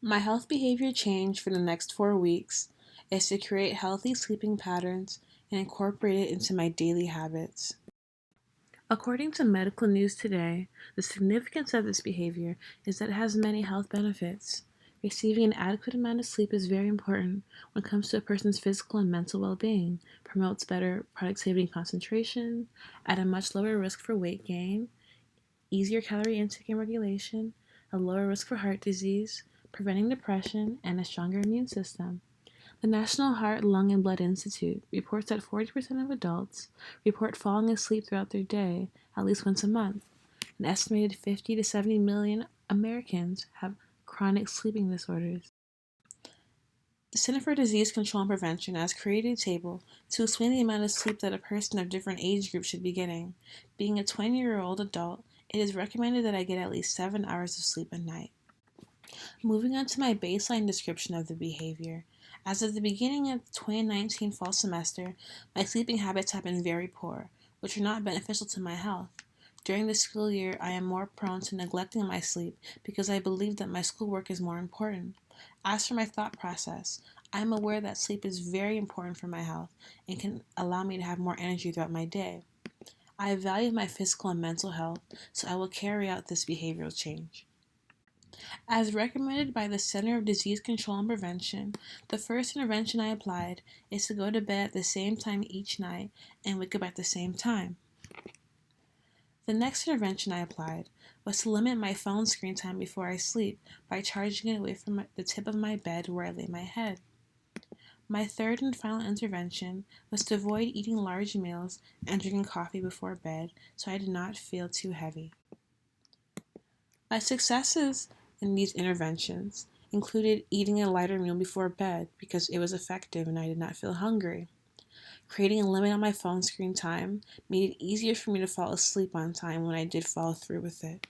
My health behavior change for the next 4 weeks is to create healthy sleeping patterns and incorporate it into my daily habits. According to Medical News Today, the significance of this behavior is that it has many health benefits. Receiving an adequate amount of sleep is very important when it comes to a person's physical and mental well being, promotes better productivity and concentration, at a much lower risk for weight gain, easier calorie intake and regulation, a lower risk for heart disease, preventing depression, and a stronger immune system. The National Heart, Lung, and Blood Institute reports that 40% of adults report falling asleep throughout their day at least once a month. An estimated 50 to 70 million Americans have chronic sleeping disorders. The Center for Disease Control and Prevention has created a table to explain the amount of sleep that a person of different age groups should be getting. Being a 20-year-old adult, it is recommended that I get at least 7 hours of sleep a night. Moving on to my baseline description of the behavior. As of the beginning of the 2019 fall semester, my sleeping habits have been very poor, which are not beneficial to my health. During the school year, I am more prone to neglecting my sleep because I believe that my schoolwork is more important. As for my thought process, I am aware that sleep is very important for my health and can allow me to have more energy throughout my day. I value my physical and mental health, so I will carry out this behavioral change. As recommended by the Center of Disease Control and Prevention, the first intervention I applied is to go to bed at the same time each night and wake up at the same time. The next intervention I applied was to limit my phone screen time before I sleep by charging it away from the tip of my bed where I lay my head. My third and final intervention was to avoid eating large meals and drinking coffee before bed so I did not feel too heavy. My successes in these interventions included eating a lighter meal before bed because it was effective and I did not feel hungry. Creating a limit on my phone screen time made it easier for me to fall asleep on time when I did follow through with it.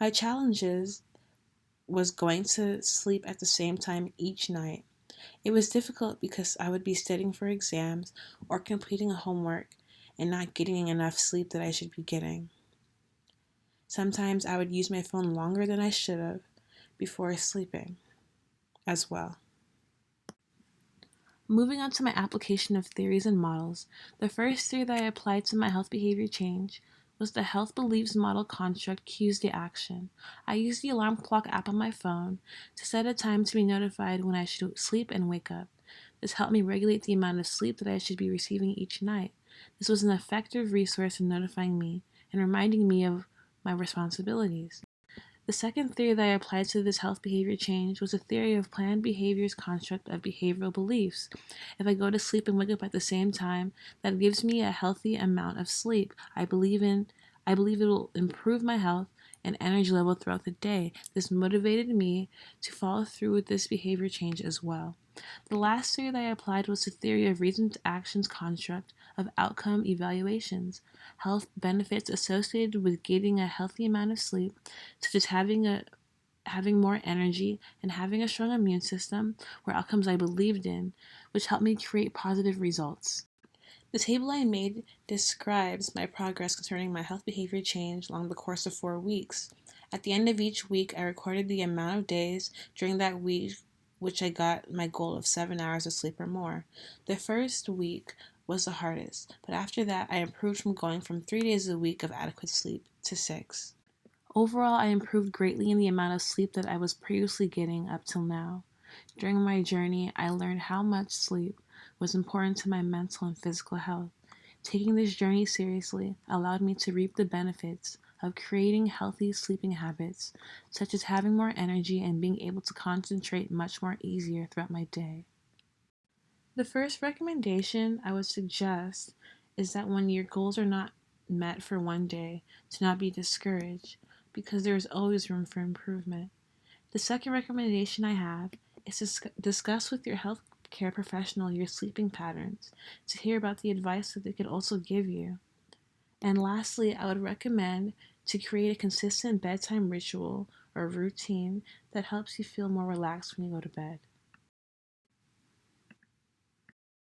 My challenges was going to sleep at the same time each night. It was difficult because I would be studying for exams or completing a homework and not getting enough sleep that I should be getting. Sometimes I would use my phone longer than I should have before sleeping as well. Moving on to my application of theories and models, the first theory that I applied to my health behavior change was the Health Beliefs Model construct cues the action. I used the alarm clock app on my phone to set a time to be notified when I should sleep and wake up. This helped me regulate the amount of sleep that I should be receiving each night. This was an effective resource in notifying me and reminding me of my responsibilities. The second theory that I applied to this health behavior change was a theory of planned behavior's construct of behavioral beliefs. If I go to sleep and wake up at the same time, that gives me a healthy amount of sleep. I believe it will improve my health and energy level throughout the day. This motivated me to follow through with this behavior change as well. The last theory that I applied was the theory of reason to actions construct of outcome evaluations. Health benefits associated with getting a healthy amount of sleep, such as having more energy and having a strong immune system, were outcomes I believed in, which helped me create positive results. The table I made describes my progress concerning my health behavior change along the course of 4 weeks. At the end of each week, I recorded the amount of days during that week which I got my goal of 7 hours of sleep or more. The first week was the hardest, but after that, I improved from going from 3 days a week of adequate sleep to 6. Overall, I improved greatly in the amount of sleep that I was previously getting up till now. During my journey, I learned how much sleep was important to my mental and physical health. Taking this journey seriously allowed me to reap the benefits of creating healthy sleeping habits, such as having more energy and being able to concentrate much more easier throughout my day. The first recommendation I would suggest is that when your goals are not met for one day, to not be discouraged, because there is always room for improvement. The second recommendation I have is to discuss with your healthcare professional your sleeping patterns to hear about the advice that they could also give you. And lastly, I would recommend to create a consistent bedtime ritual or routine that helps you feel more relaxed when you go to bed.